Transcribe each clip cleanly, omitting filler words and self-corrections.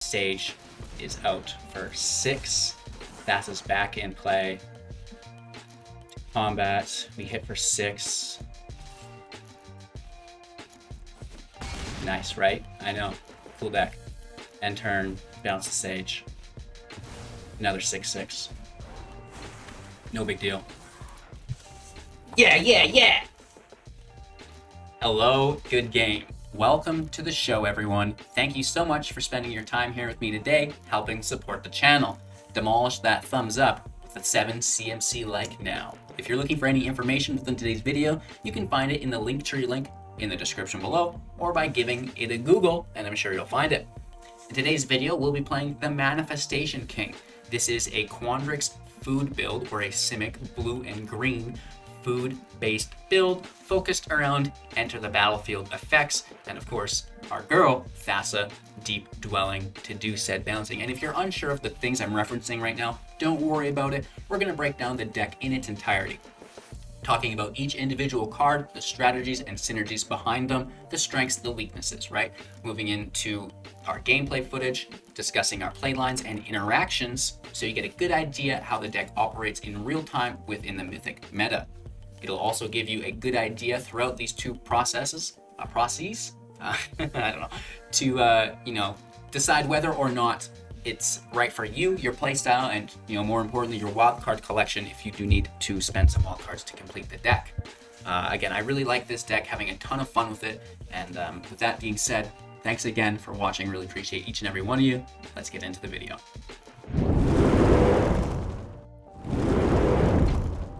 Sage is out for 6. Thassa's back in play. Combat, we hit for 6. Nice, right? I know. Cool deck. End turn, bounce the Sage. Another 6/6. No big deal. Yeah! Hello, good game. Welcome to the show, everyone. Thank you so much for spending your time here with me today, helping support the channel. Demolish that thumbs up with a 7 CMC like now. If you're looking for any information within today's video, you can find it in the Linktree link in the description below, or by giving it a Google, and I'm sure you'll find it. In today's video, we'll be playing the Manifestation King. This is a Quandrix food build, or a Simic blue and green food-based build focused around enter the battlefield effects, and of course, our girl, Thassa, deep dwelling to do said bouncing. And if you're unsure of the things I'm referencing right now, don't worry about it. We're going to break down the deck in its entirety, talking about each individual card, the strategies and synergies behind them, the strengths, the weaknesses, right? Moving into our gameplay footage, discussing our playlines and interactions, so you get a good idea how the deck operates in real time within the Mythic meta. It'll also give you a good idea throughout these two processes, I don't know, to decide whether or not it's right for you, your playstyle, and more importantly, your wildcard collection if you do need to spend some wildcards to complete the deck. Again, I really like this deck, having a ton of fun with it, and with that being said, thanks again for watching. Really appreciate each and every one of you. Let's get into the video.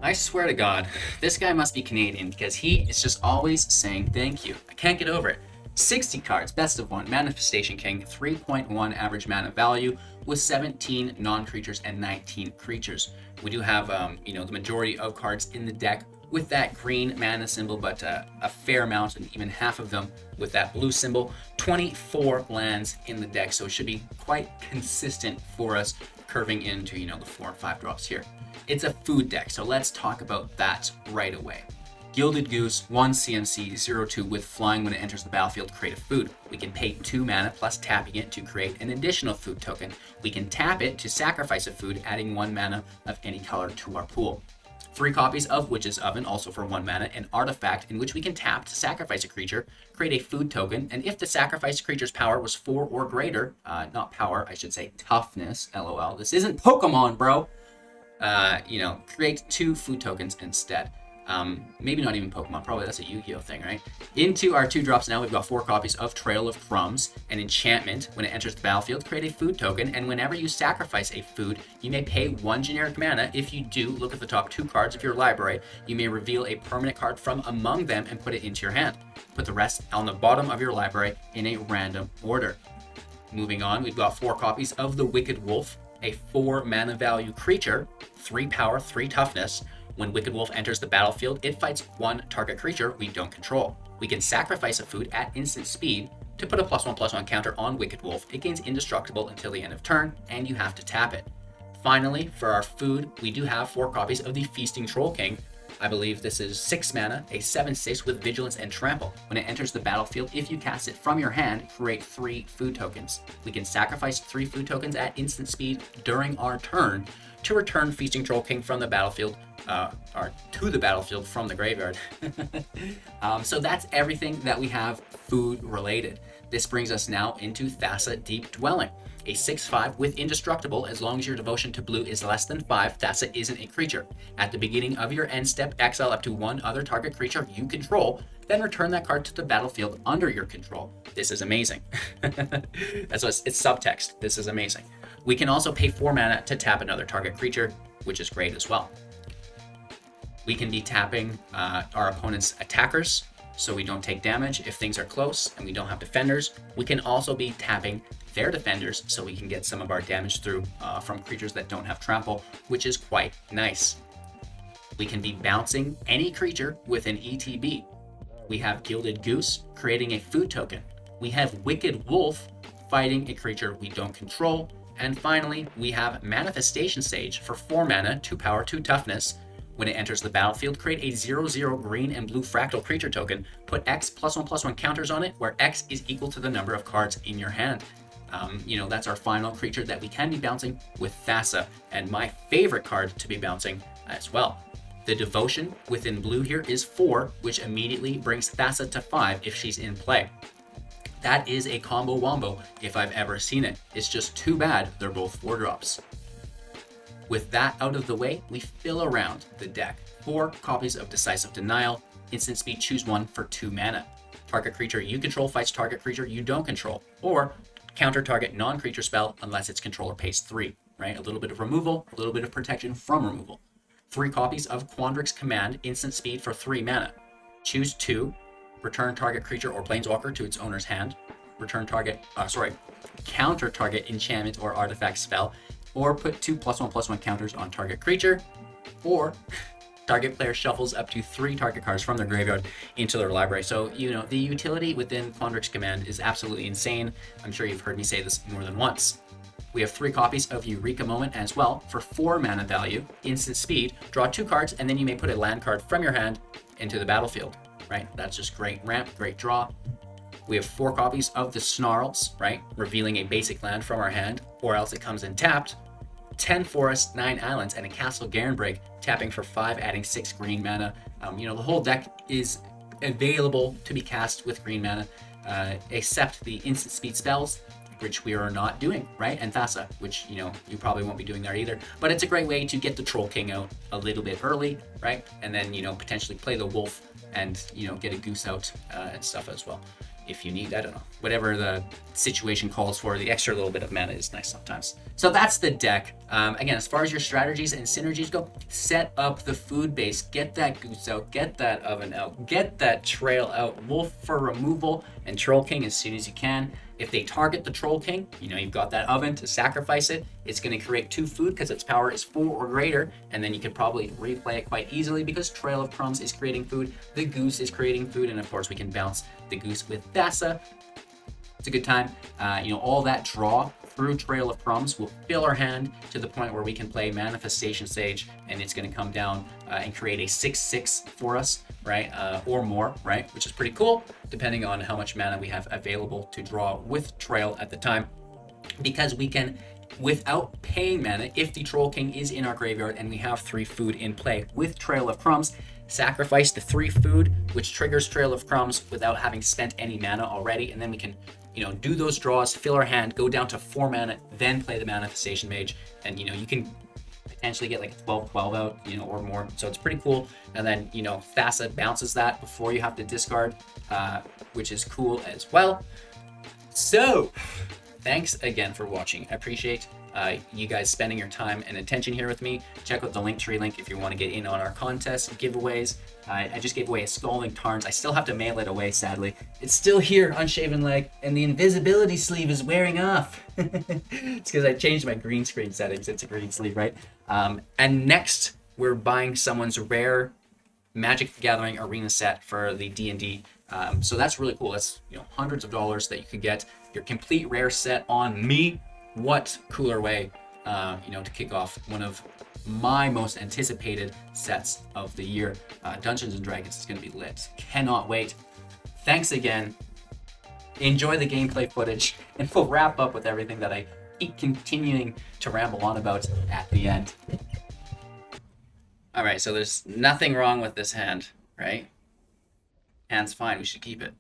I swear to God, this guy must be Canadian because he is just always saying thank you. I can't get over it. 60 cards, best of 1, Manifestation King, 3.1 average mana value with 17 non-creatures and 19 creatures. We do have, the majority of cards in the deck with that green mana symbol, but a fair amount, and even half of them with that blue symbol. 24 lands in the deck, so it should be quite consistent for us, curving into, the 4 and 5 drops here. It's a food deck, so let's talk about that right away. Gilded Goose, 1 CMC, 0/2 with flying. When it enters the battlefield, create a food. We can pay 2 mana plus tapping it to create an additional food token. We can tap it to sacrifice a food, adding 1 mana of any color to our pool. 3 copies of Witch's Oven, also for 1 mana, an artifact in which we can tap to sacrifice a creature, create a food token, and if the sacrificed creature's power was 4 or greater, not power, I should say toughness, LOL, this isn't Pokemon, bro, create 2 food tokens instead. Maybe not even Pokemon, probably that's a Yu-Gi-Oh thing, right? Into our 2 drops now, we've got 4 copies of Trail of Crumbs, an enchantment. When it enters the battlefield, create a food token, and whenever you sacrifice a food, you may pay 1 generic mana. If you do, look at the top 2 cards of your library. You may reveal a permanent card from among them and put it into your hand. Put the rest on the bottom of your library in a random order. Moving on, we've got 4 copies of the Wicked Wolf, a 4 mana value creature, 3 power, 3 toughness. When Wicked Wolf enters the battlefield, it fights 1 target creature we don't control. We can sacrifice a food at instant speed to put a +1/+1 counter on Wicked Wolf. It gains indestructible until the end of turn, and you have to tap it. Finally, for our food, we do have 4 copies of the Feasting Troll King. I believe this is 6 mana, a 7/6 with Vigilance and Trample. When it enters the battlefield, if you cast it from your hand, create 3 food tokens. We can sacrifice 3 food tokens at instant speed during our turn to return Feasting Troll King from the battlefield, or to the battlefield from the graveyard. So that's everything that we have food related. This brings us now into Thassa Deep Dwelling. A 6/5 with indestructible. As long as your devotion to blue is less than 5, Thassa isn't a creature. At the beginning of your end step, exile up to 1 other target creature you control, then return that card to the battlefield under your control. This is amazing. That's what it's subtext. This is amazing. We can also pay 4 mana to tap another target creature, which is great as well. We can be tapping our opponent's attackers, so we don't take damage if things are close and we don't have defenders. We can also be tapping their defenders, so we can get some of our damage through from creatures that don't have trample, which is quite nice. We can be bouncing any creature with an ETB. We have Gilded Goose, creating a food token. We have Wicked Wolf, fighting a creature we don't control. And finally, we have Manifestation Sage for 4 mana, 2 power, 2 toughness. When it enters the battlefield, create a 0/0 green and blue fractal creature token. Put X +1/+1 counters on it, where X is equal to the number of cards in your hand. You know, that's our final creature that we can be bouncing with Thassa, and my favorite card to be bouncing as well. The Devotion within blue here is 4, which immediately brings Thassa to 5 if she's in play. That is a combo wombo if I've ever seen it. It's just too bad they're both 4-drops. With that out of the way, we fill around the deck. 4 copies of Decisive Denial, instant speed, choose 1 for 2 mana. Target creature you control fights target creature you don't control, or counter target non-creature spell unless its controller pays 3, right? A little bit of removal, a little bit of protection from removal. 3 copies of Quandrix Command, instant speed for 3 mana. Choose 2, return target creature or planeswalker to its owner's hand. Counter target enchantment or artifact spell, or put 2 +1/+1 counters on target creature, or target player shuffles up to 3 target cards from their graveyard into their library. So, you know, the utility within Quandrix Command is absolutely insane. I'm sure you've heard me say this more than once. We have 3 copies of Eureka Moment as well for 4 mana value, instant speed, draw 2 cards, and then you may put a land card from your hand into the battlefield, right? That's just great ramp, great draw. We have 4 copies of the Snarls, right? Revealing a basic land from our hand, or else it comes in tapped. 10 forests, 9 islands, and a Castle Garenbrig, tapping for 5, adding 6 green mana. You know, the whole deck is available to be cast with green mana, except the instant speed spells, which we are not doing, right? And Thassa, which, you know, you probably won't be doing there either. But it's a great way to get the Troll King out a little bit early, right? And then, you know, potentially play the Wolf and, you know, get a Goose out and stuff as well. If you need, I don't know, whatever the situation calls for, the extra little bit of mana is nice sometimes. So that's the deck. Again, as far as your strategies and synergies go, set up the food base, get that Goose out, get that Oven out, get that Trail out, Wolf for removal, and Troll King as soon as you can. If they target the Troll King, you know, you've got that Oven to sacrifice it. It's going to create 2 food because its power is 4 or greater, and then you could probably replay it quite easily because Trail of Crumbs is creating food, the Goose is creating food, and of course we can bounce the Goose with Thassa. It's a good time. You know, all that draw through Trail of Crumbs will fill our hand to the point where we can play Manifestation Sage, and it's going to come down and create a 6/6 for us, right? Or more, right? Which is pretty cool, depending on how much mana we have available to draw with Trail at the time. Because we can, without paying mana, if the Troll King is in our graveyard and we have 3 food in play with Trail of Crumbs, sacrifice the 3 food, which triggers Trail of Crumbs without having spent any mana already, and then we can, you know, do those draws, fill our hand, go down to 4 mana, then play the Manifestation Mage, and, you know, you can potentially get like a 12/12 out, you know, or more. So it's pretty cool. And then, you know, Thassa bounces that before you have to discard, which is cool as well. So thanks again for watching. I appreciate you guys spending your time and attention here with me. Check out the Linktree link if you want to get in on our contests, giveaways. I just gave away a Scalding Tarns. I still have to mail it away, sadly. It's still here, unshaven leg, and the invisibility sleeve is wearing off. It's because I changed my green screen settings. It's a green sleeve, right? And next, we're buying someone's rare Magic the Gathering arena set for the D&D. So that's really cool. That's, you know, hundreds of dollars that you could get your complete rare set on me. What cooler way, you know, to kick off one of my most anticipated sets of the year. Dungeons and Dragons is going to be lit. Cannot wait. Thanks again. Enjoy the gameplay footage, and we'll wrap up with everything that I keep continuing to ramble on about at the end. All right, so there's nothing wrong with this hand, right? Hand's fine. We should keep it.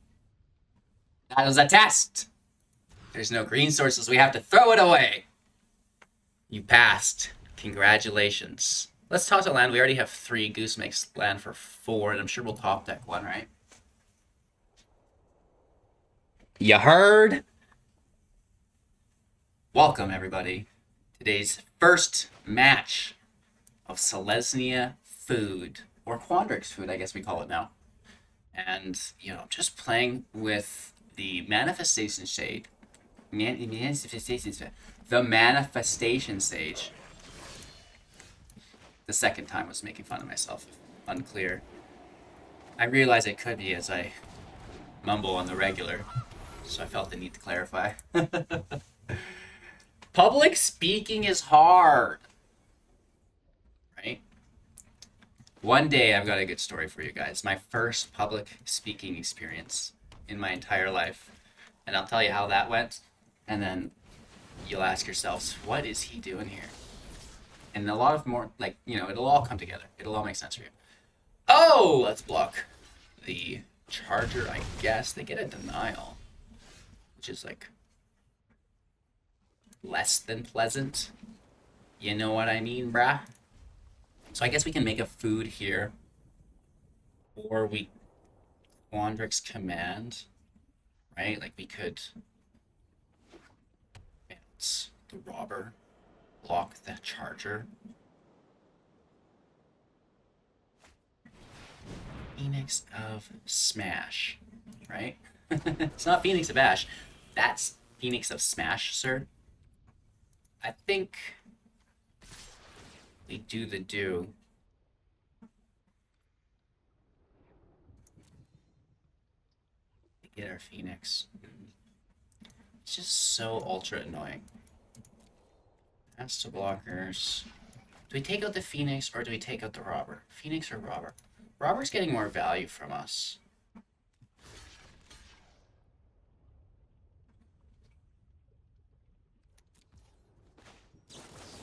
That was a test. There's no green sources. We have to throw it away. You passed. Congratulations. Let's toss a land. We already have 3. Goose makes land for 4, and I'm sure we'll top deck 1, right? You heard? Welcome, everybody. Today's first match of Selesnya Food, or Quandrix Food, I guess we call it now. And, you know, just playing with the Manifestation Sage. The Manifestation Sage. The second time I was making fun of myself. Unclear. I realize it could be as I mumble on the regular, so I felt the need to clarify. Public speaking is hard. Right? One day I've got a good story for you guys. My first public speaking experience in my entire life. And I'll tell you how that went. And then you'll ask yourselves, what is he doing here? And a lot of more, like, you know, it'll all come together. It'll all make sense for you. Oh, let's block the charger, I guess. They get a denial, which is, like, less than pleasant. You know what I mean, brah? So I guess we can make a food here. Or we Quandrix Command, right? Like, we could bounce the robber, block the charger. Phoenix of Smash, right? It's not Phoenix of Ash. That's Phoenix of Smash, sir. I think we do the do. We get our Phoenix. It's just so ultra annoying. That's to blockers. Do we take out the Phoenix or do we take out the robber? Phoenix or robber? Robber's getting more value from us.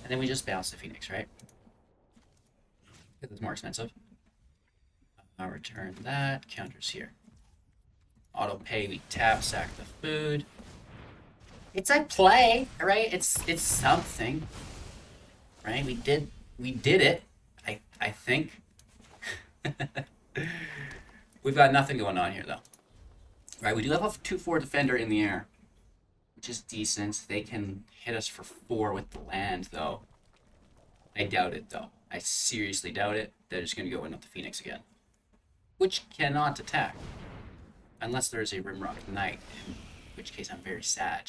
And then we just bounce the Phoenix, right? Because it's more expensive. I'll return that. Counters here. Auto pay, we tap, sack the food. It's a play, right? It's something. Right? We did it. I think. We've got nothing going on here though. Right, we do have a 2/4 defender in the air, which is decent. They can hit us for 4 with the land though. I doubt it though. I seriously doubt it. They're just gonna go in with the Phoenix again. Which cannot attack. Unless there is a Rimrock Knight, in which case I'm very sad.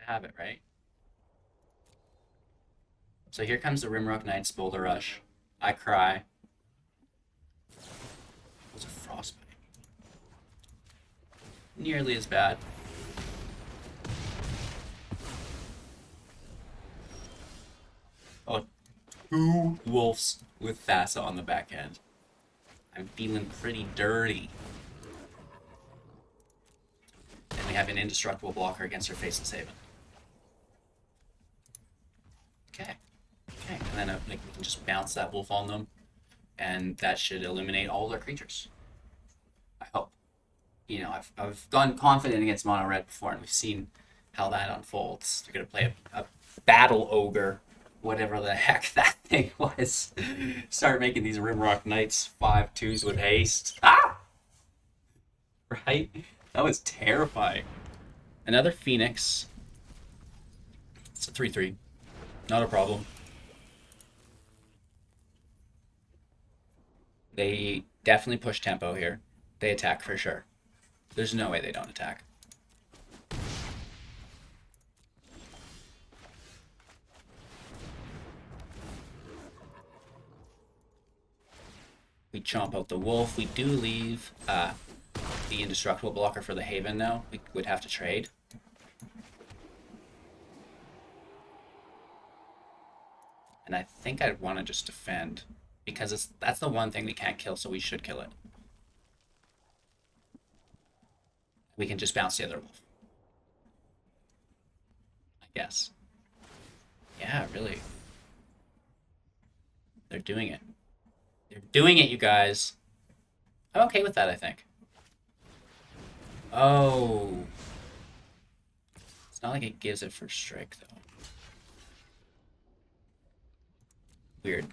Have it, right? So here comes the Rimrock Knight's Boulder Rush. I cry. It was a frostbite. Nearly as bad. Oh, 2 wolves with Thassa on the back end. I'm feeling pretty dirty. And we have an indestructible blocker against her Faceless Haven. Okay. And then like we can just bounce that wolf on them, and that should eliminate all their creatures. I hope. You know, I've gone confident against mono red before, and we've seen how that unfolds. They're gonna play a battle ogre, whatever the heck that thing was. Start making these Rimrock Knights 5/2s with haste. Ah! Right? That was terrifying. Another Phoenix. It's a 3/3. Not a problem. They definitely push tempo here. They attack for sure. There's no way they don't attack. We chomp out the wolf. We do leave the indestructible blocker for the Haven now. We would have to trade. And I think I'd want to just defend, because that's the one thing we can't kill, so we should kill it. We can just bounce the other wolf, I guess. Yeah, really. They're doing it. They're doing it, you guys. I'm okay with that, I think. Oh. It's not like it gives it first strike, though. Weird.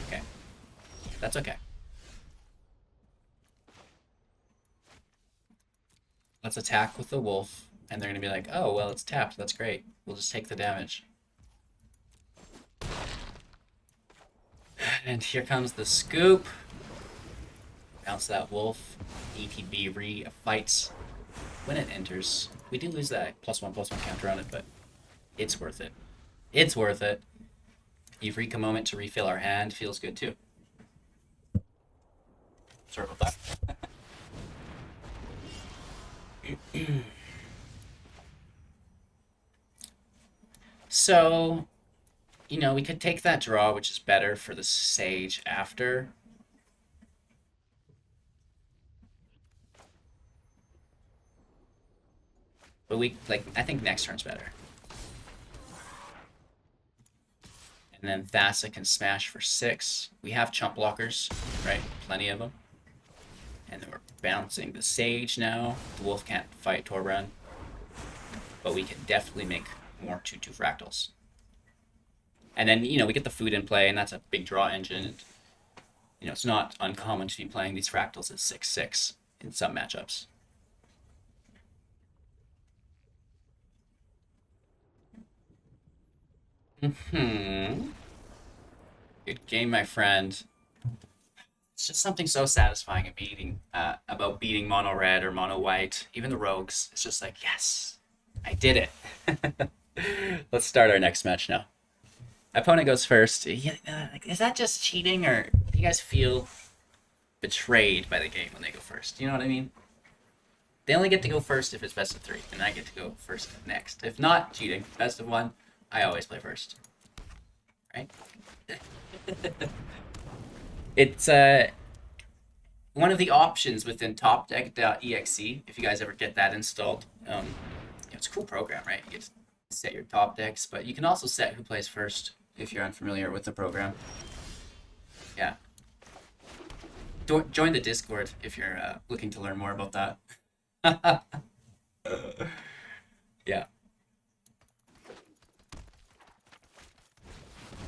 Okay. That's okay. Let's attack with the wolf, and they're gonna be like, oh, well, it's tapped. That's great. We'll just take the damage. And here comes the scoop. Bounce that wolf. ETB re-fights. When it enters, we do lose that +1/+1 counter on it, but it's worth it. It's worth it. Eureka Moment to refill our hand feels good too. Sorry about that. So, you know, we could take that draw, which is better for the Sage after. But we, like, I think next turn's better. And then Thassa can smash for 6. We have chump blockers, right? Plenty of them. And then we're bouncing the Sage now. The Wolf can't fight Torbran. But we can definitely make more 2/2 fractals. And then, you know, we get the food in play, and that's a big draw engine. And, you know, it's not uncommon to be playing these fractals at 6/6 in some matchups. Good game, my friend. It's just something so satisfying about beating mono red or mono white, even the rogues. It's just like, yes, I did it. Let's start our next match now. Opponent goes first. Is that just cheating, or do you guys feel betrayed by the game when they go first? You know what I mean? They only get to go first if it's best of 3, and I get to go first next. If not, cheating. Best of 1, I always play first. Right? It's one of the options within topdeck.exe, if you guys ever get that installed. It's a cool program, right? You get to set your top decks, but you can also set who plays first if you're unfamiliar with the program. Yeah. Join the Discord if you're looking to learn more about that. Yeah.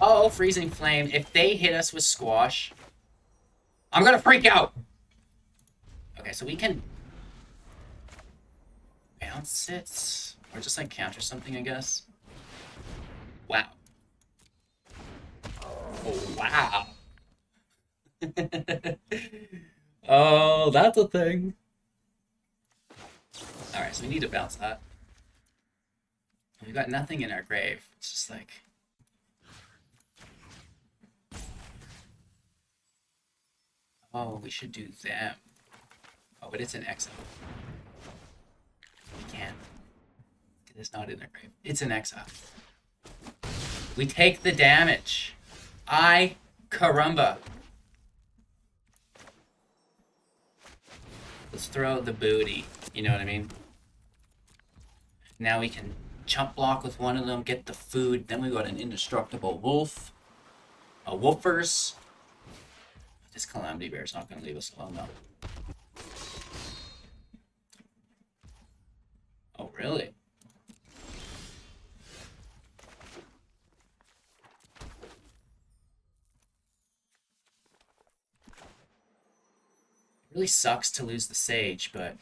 Oh, Freezing Flame. If they hit us with Squash, I'm gonna freak out! Okay, so we can bounce it, or just like counter something, I guess. Wow. Oh, wow. Oh, that's a thing. Alright, so we need to bounce that. We've got nothing in our grave. It's just like... Oh, we should do them. Oh, but it's an exile. We can't. It's not in our grave. It's an exile. We take the damage. Caramba. Let's throw the booty. You know what I mean? Now we can chump block with one of them, get the food. Then we got an indestructible wolf. A woofers. This Calamity Bear is not going to leave us alone, though. Oh, really? It really sucks to lose the Sage, but...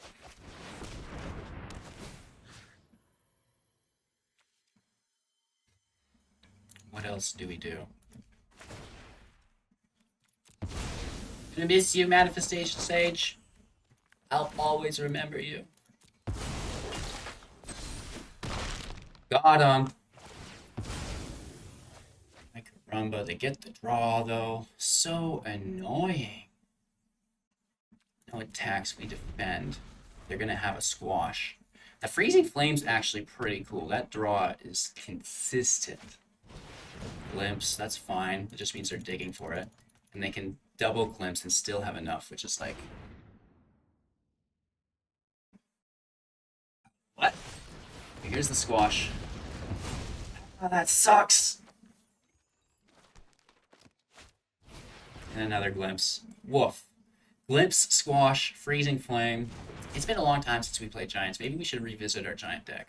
what else do we do? Gonna miss you, Manifestation Sage. I'll always remember you. Got him. Like Rumba, they get the draw though. So annoying. No attacks, we defend. They're gonna have a squash. The Freezing Flame's actually pretty cool. That draw is consistent. Glimpse, that's fine. It just means they're digging for it. And they can double glimpse and still have enough, which is like... what? Okay, here's the squash. Oh, that sucks! And another glimpse. Woof. Glimpse, squash, freezing flame. It's been a long time since we played Giants. Maybe we should revisit our Giant deck.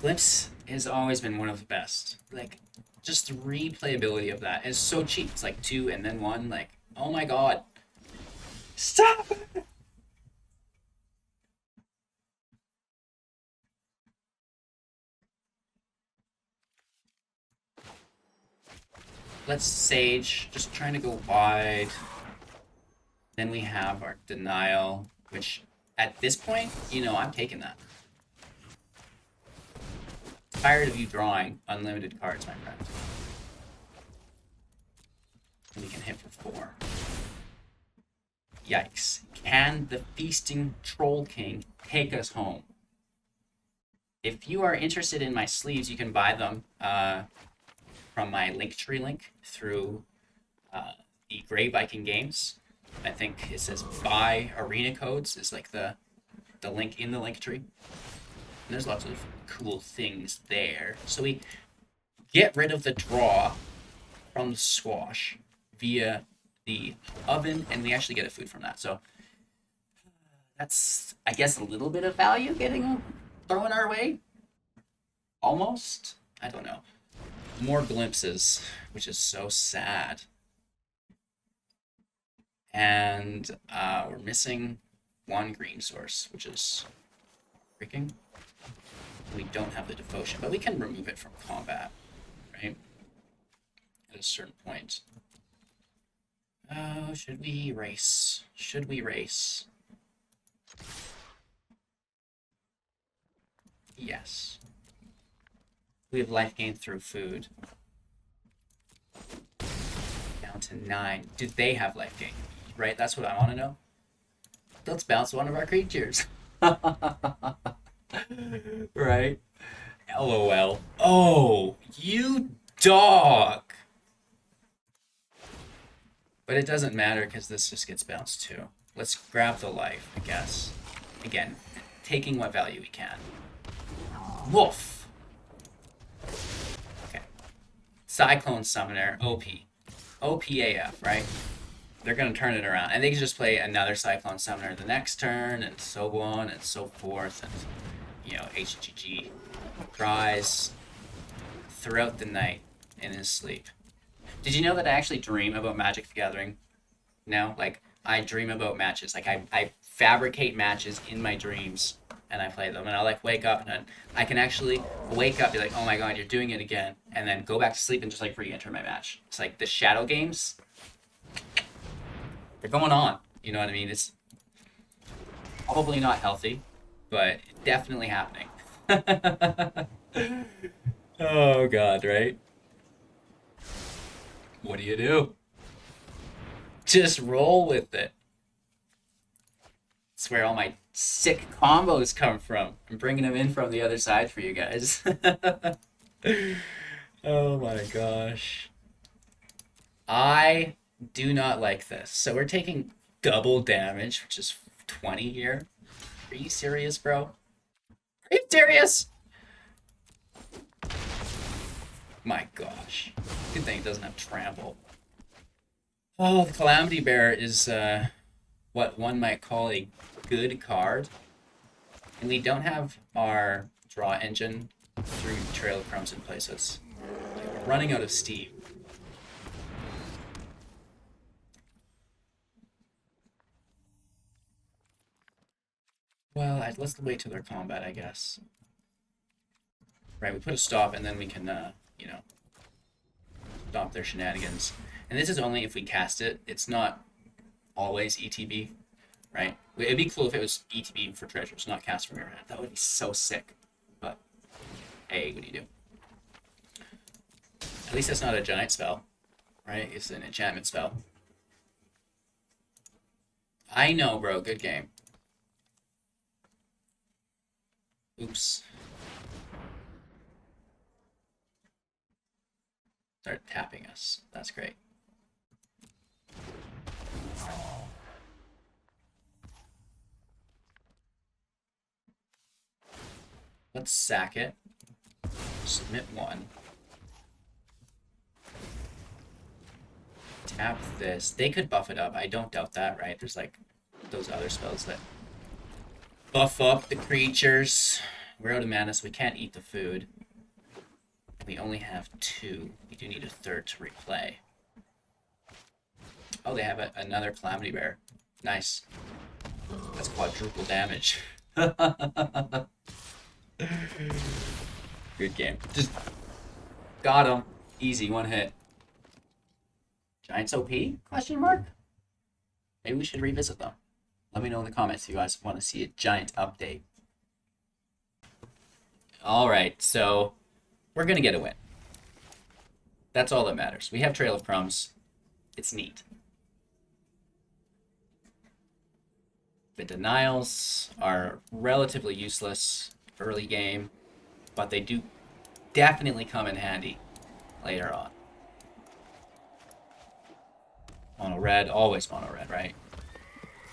Glimpse has always been one of the best. Like, just the replayability of that is so cheap. It's like 2 and then 1. Like, oh my god. Stop! Let's Sage. Just trying to go wide. Then we have our Denial, which at this point, you know, I'm taking that. Tired of you drawing unlimited cards, my friend. And we can hit for 4. Yikes. Can the Feasting Troll King take us home? If you are interested in my sleeves, you can buy them from my Linktree link through the Grey Viking Games. I think it says buy arena codes is like the link in the Linktree. And there's lots of cool things there. So we get rid of the draw from the squash via the oven, and we actually get a food from that. So that's, I guess, a little bit of value getting thrown our way. Almost. I don't know. More glimpses, which is so sad. And we're missing one green source, which is freaking. We don't have the devotion, but we can remove it from combat, right? At a certain point. Oh, should we race? Should we race? Yes. We have life gain through food. Down to 9. Do they have life gain? Right? That's what I want to know. Let's bounce one of our creatures. Right? LOL. Oh, you dog! But it doesn't matter because this just gets bounced too. Let's grab the life, I guess. Again, taking what value we can. Wolf! Okay. Cyclone Summoner, OP. OPAF, right? They're going to turn it around. And they can just play another Cyclone Summoner the next turn, and so on, and so forth. And, you know, HGG cries throughout the night in his sleep. Did you know that I actually dream about Magic the Gathering now? Like, I dream about matches. Like, I fabricate matches in my dreams, and I play them. And I, like, wake up, and I can actually wake up, be like, oh my god, you're doing it again. And then go back to sleep and just, like, re-enter my match. It's like the shadow games. They're going on. You know what I mean? It's probably not healthy, but definitely happening. Oh god, right? What do? Just roll with it. That's where all my sick combos come from. I'm bringing them in from the other side for you guys. Oh my gosh. I do not like this. So we're taking double damage, which is 20 here. Are you serious, bro? Are you serious? My gosh. Good thing it doesn't have trample. Oh, the Calamity Bear is what one might call a good card. And we don't have our draw engine through Trail of Crumbs in place, so it's we're running out of steam. Well, let's wait till their combat, I guess. Right, we put a stop, and then we can, you know, stop their shenanigans. And this is only if we cast it. It's not always ETB, right? It'd be cool if it was ETB for treasures, not cast from your hand. That would be so sick. But, hey, what do you do? At least it's not a giant spell, right? It's an enchantment spell. I know, bro. Good game. Oops. Start tapping us. That's great. Let's sack it. Submit one. Tap this. They could buff it up. I don't doubt that, right? There's like those other spells that buff up the creatures. We're out of mana, so we can't eat the food. We only have 2. We do need a third to replay. Oh, they have another Calamity Bear. Nice. That's quadruple damage. Good game. Just got him. Easy, one hit. Giants OP? Question mark? Maybe we should revisit them. Let me know in the comments if you guys want to see a giant update. Alright, so we're going to get a win. That's all that matters. We have Trail of Crumbs. It's neat. The denials are relatively useless early game, but they do definitely come in handy later on. Mono red, always mono red, right?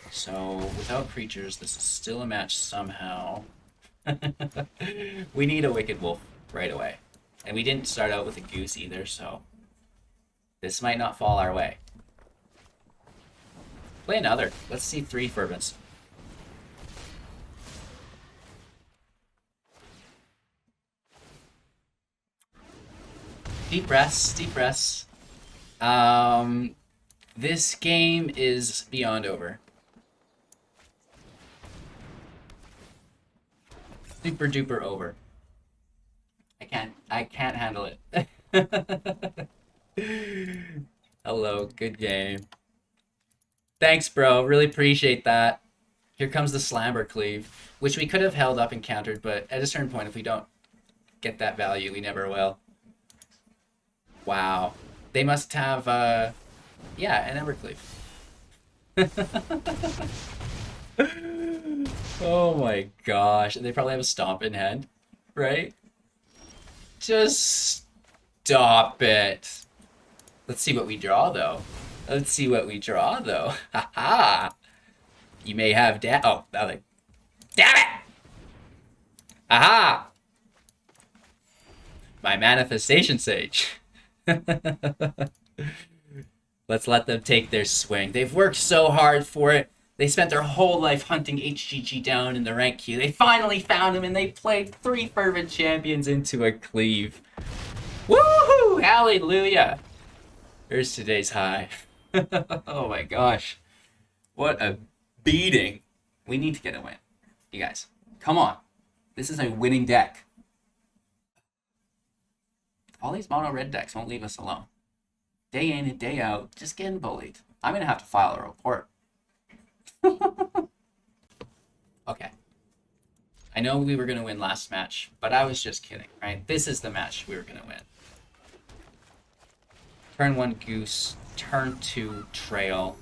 So without creatures, this is still a match somehow. We need a Wicked Wolf right away. And we didn't start out with a Goose either, so this might not fall our way. Play another. Let's see 3 Fervents. Deep breaths, deep breaths. This game is beyond over. Super duper over. I can't handle it. Hello, good game. Thanks, bro. Really appreciate that. Here comes the Slamber Cleave, which we could have held up and countered, but at a certain point, if we don't get that value, we never will. Wow. They must have, yeah, an Evercleave. Oh my gosh. They probably have a Stomp in hand, right? Just stop it. Let's see what we draw, though. Let's see what we draw, though. Haha. You may have oh, nothing. Damn it! Aha! My Manifestation Sage. Let's let them take their swing. They've worked so hard for it. They spent their whole life hunting HGG down in the rank queue. They finally found him, and they played 3 Fervent Champions into a cleave. Woohoo! Hallelujah! Here's today's high. Oh my gosh. What a beating. We need to get a win. You guys, come on. This is a winning deck. All these mono red decks won't leave us alone. Day in and day out, just getting bullied. I'm going to have to file a report. Okay. I know we were going to win last match, but I was just kidding, right? This is the match we were going to win. Turn 1 Goose, turn 2 Trail.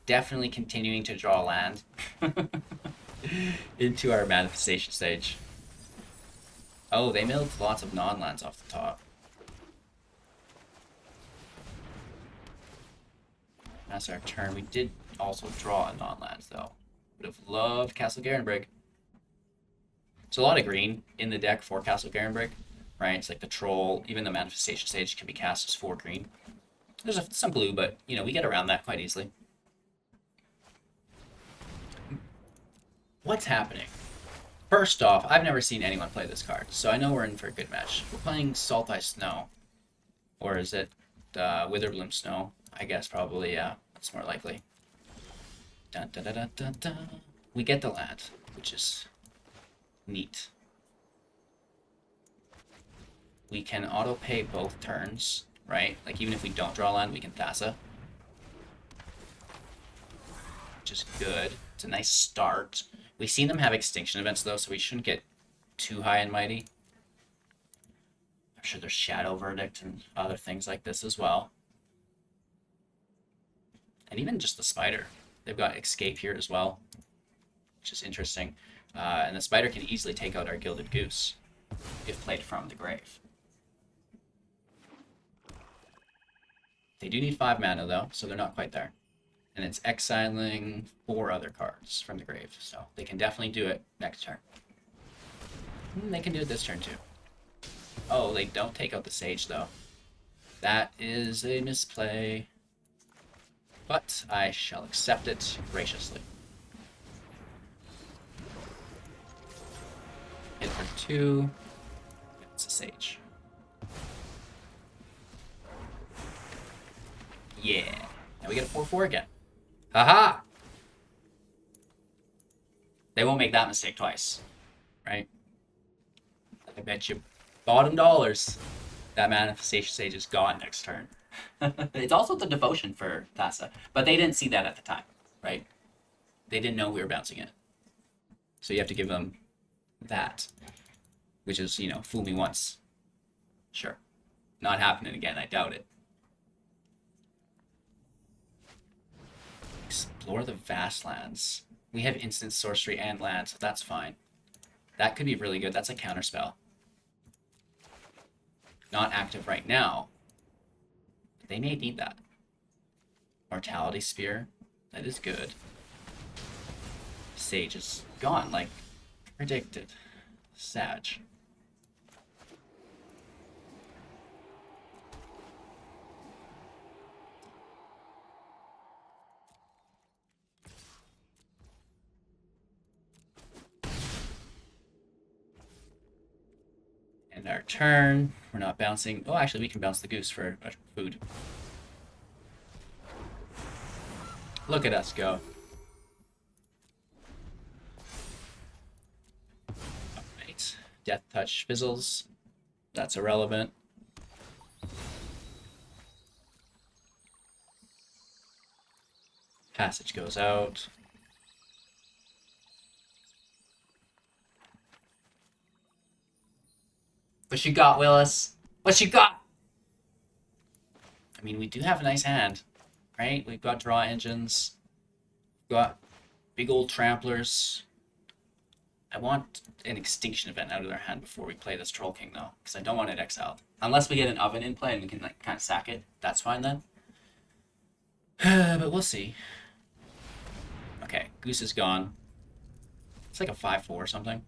Definitely continuing to draw land into our Manifestation Stage. Oh, they milled lots of non-lands off the top. That's our turn. We did also draw a non-land, though. Would have loved Castle Garenbrig. There's a lot of green in the deck for Castle Garenbrig, right? It's like the Troll, even the Manifestation Stage can be cast as 4 green. There's some blue, but, you know, we get around that quite easily. What's happening? First off, I've never seen anyone play this card, so I know we're in for a good match. We're playing Salt Ice Snow. Or is it Witherbloom Snow? I guess probably, yeah. That's more likely. Dun, dun, dun, dun, dun, dun. We get the land, which is neat. We can auto-pay both turns, right? Like, even if we don't draw land, we can Thassa. Which is good. It's a nice start. We've seen them have extinction events, though, so we shouldn't get too high and mighty. I'm sure there's Shadow Verdict and other things like this as well. And even just the Spider. They've got Escape here as well, which is interesting. And the Spider can easily take out our Gilded Goose if played from the grave. They do need 5 mana, though, so they're not quite there. And it's exiling 4 other cards from the grave, so they can definitely do it next turn. They can do it this turn, too. Oh, they don't take out the Sage, though. That is a misplay. But I shall accept it graciously. Hit for 2. It's a Sage. Yeah. Now we get a 4/4 again. Haha! They won't make that mistake twice, right? I bet you bottom dollars that Manifestation Sage is gone next turn. It's also the Devotion for Thassa, but they didn't see that at the time, right? They didn't know we were bouncing it. So you have to give them that, which is, you know, fool me once. Sure. Not happening again, I doubt it. Explore the Vastlands. We have instant sorcery and land, so that's fine. That could be really good. That's a counterspell. Not active right now. But they may need that. Mortality Spear. That is good. Sage is gone, like predicted. Sag. And our turn, we're not bouncing. Oh, actually, we can bounce the goose for food. Look at us go. Alright. Death Touch fizzles. That's irrelevant. Passage goes out. What you got, Willis? What you got? I mean, we do have a nice hand, right? We've got draw engines. We've got big old tramplers. I want an extinction event out of their hand before we play this Troll King, though, because I don't want it exiled. Unless we get an oven in play and we can like kind of sack it. That's fine then. But we'll see. Okay, Goose is gone. It's like a 5-4 or something.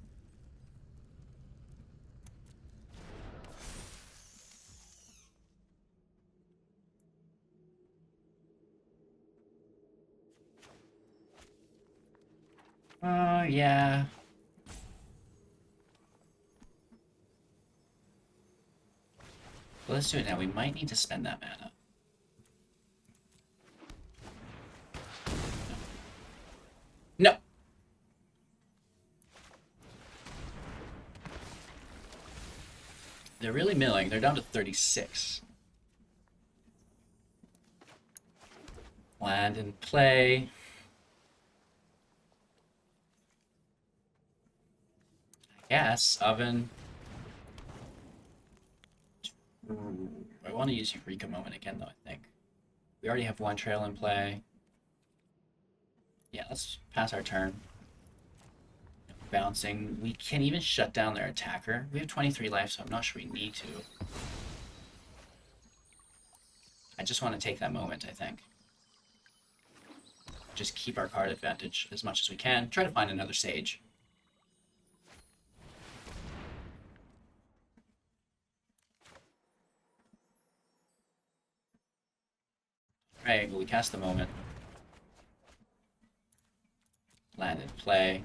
Yeah. Well, let's do it now. We might need to spend that mana. No. They're really milling. They're down to 36. Land and play. Yes, oven. I want to use Eureka Moment again, though, I think. We already have one trail in play. Yeah, let's pass our turn. Bouncing. We can even shut down their attacker. We have 23 life, so I'm not sure we need to. I just want to take that moment, I think. Just keep our card advantage as much as we can. Try to find another Sage. Alright, well, we cast the moment. Land and play.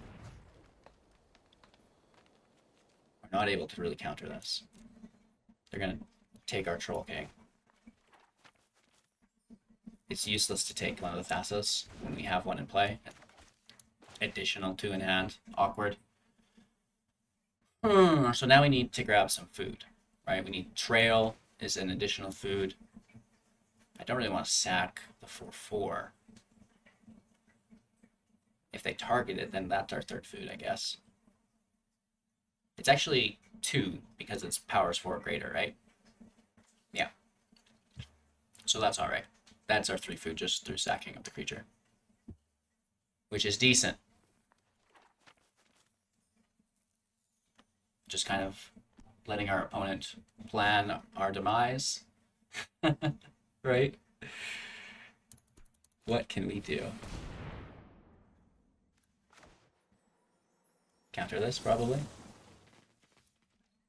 We're not able to really counter this. They're gonna take our Troll King. It's useless to take one of the Thassas when we have one in play. Additional 2 in hand. Awkward. So now we need to grab some food, right? We need Trail is an additional food. I don't really want to sack the 4/4. If they target it, then that's our third food, I guess. It's actually 2 because it's powers 4 or greater, right? Yeah. So that's all right. That's our 3 food just through sacking of the creature, which is decent. Just kind of letting our opponent plan our demise. Right? What can we do? Counter this, probably.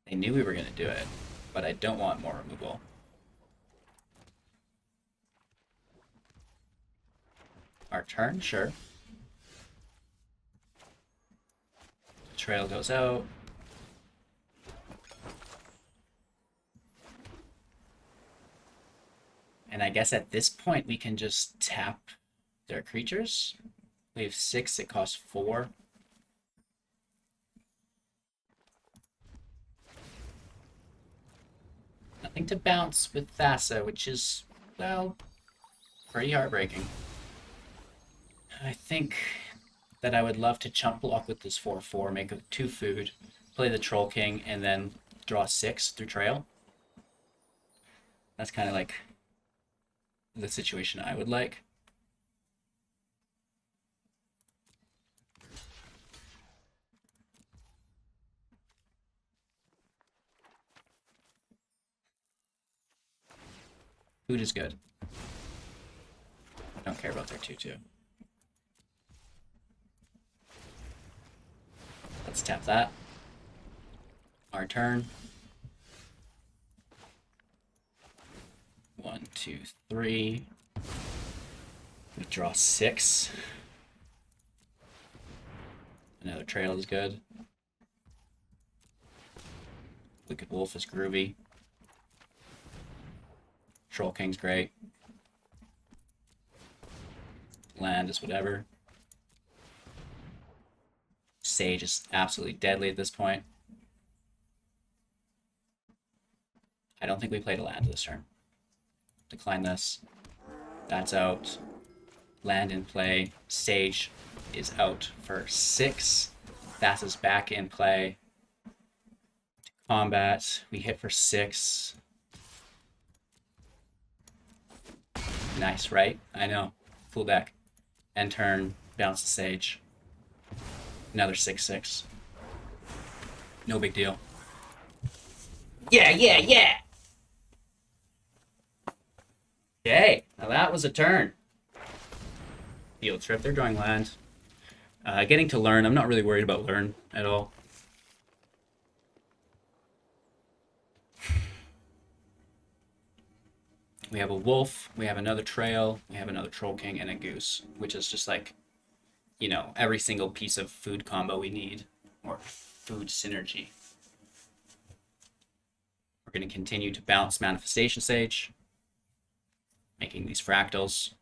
They knew we were going to do it, but I don't want more removal. Our turn, sure. Trail goes out. And I guess at this point we can just tap their creatures. We have 6, it costs 4. Nothing to bounce with Thassa, which is, well, pretty heartbreaking. I think that I would love to chump block with this 4/4, make a 2 food, play the Troll King, and then draw 6 through Trail. That's kind of like the situation I would like. Food is good. I don't care about their 2/2. Let's tap that. Our turn. 1, 2, 3. We draw 6. Another trail is good. Wicked Wolf is groovy. Troll King's great. Land is whatever. Sage is absolutely deadly at this point. I don't think we played a land this turn. Decline this. That's out. Land in play. Sage is out for 6. Thassa's back in play. Combat. We hit for 6. Nice, right? I know. Full deck. End turn. Bounce the Sage. Another 6/6. No big deal. Yeah, yeah, yeah! Okay, now that was a turn. Field trip, they're drawing land. Getting to learn, I'm not really worried about learn at all. We have a wolf, we have another trail, we have another troll king, and a goose, which is just like, you know, every single piece of food combo we need, or food synergy. We're going to continue to bounce Manifestation Sage, making these fractals.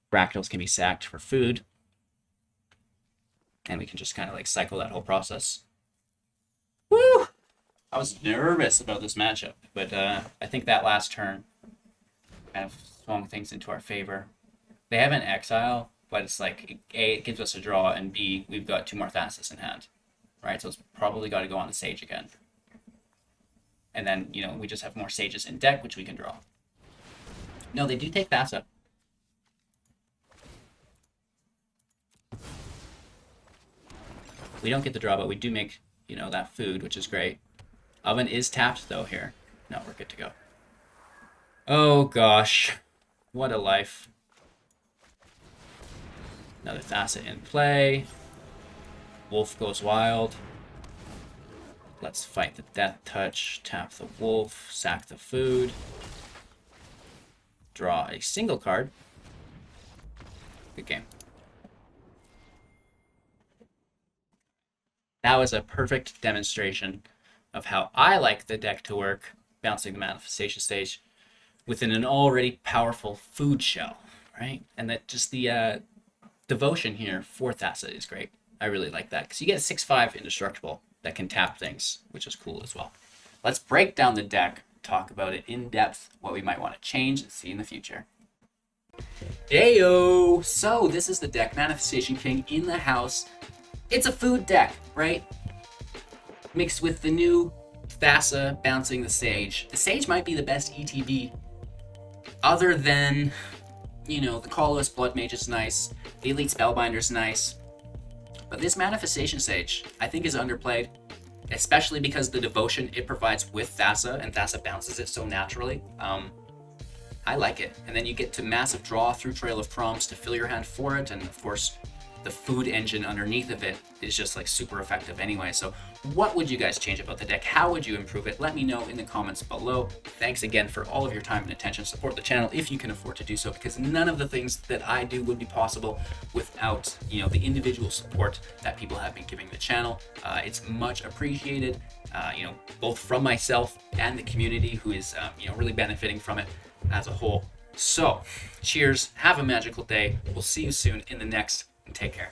Fractals can be sacked for food, and we can just kind of like cycle that whole process. Woo! I was nervous about this matchup, but I think that last turn kind of swung things into our favor. They have an exile, but it's like, A, it gives us a draw, and B, we've got 2 more Thassas in hand, right? So it's probably got to go on the Sage again. And then, you know, we just have more Sages in deck, which we can draw. No, they do take Thassa. We don't get the draw, but we do make, you know, that food, which is great. Oven is tapped, though, here. No, we're good to go. Oh, gosh. What a life. Another Thassa in play. Wolf goes wild. Let's fight the Death Touch. Tap the wolf. Sack the food. Draw a single card. Good game. That was a perfect demonstration of how I like the deck to work, bouncing the Manifestation Stage within an already powerful food shell, right? And that just the devotion here for Thassa is great. I really like that because you get a 6/5 indestructible that can tap things, which is cool as well. Let's break down the deck, talk about it in depth, what we might want to change and see in the future. Heyo! So this is the deck, Manifestation King in the house. It's a food deck, right? Mixed with the new Thassa bouncing the Sage. The Sage might be the best ETB other than, you know, the Colorless Blood Mage is nice, the Elite Spellbinder is nice, but this Manifestation Sage I think is underplayed, especially because the devotion it provides with Thassa, and Thassa bounces it so naturally. I like it. And then you get to massive draw through Trail of Crumbs to fill your hand for it, and of course the food engine underneath of it is just like super effective anyway. So what would you guys change about the deck? How would you improve it? Let me know in the comments below. Thanks again for all of your time and attention. Support the channel if you can afford to do so, because none of the things that I do would be possible without, you know, the individual support that people have been giving the channel. It's much appreciated, you know, both from myself and the community who is, you know, really benefiting from it as a whole. So cheers, have a magical day. We'll see you soon in the next. Take care.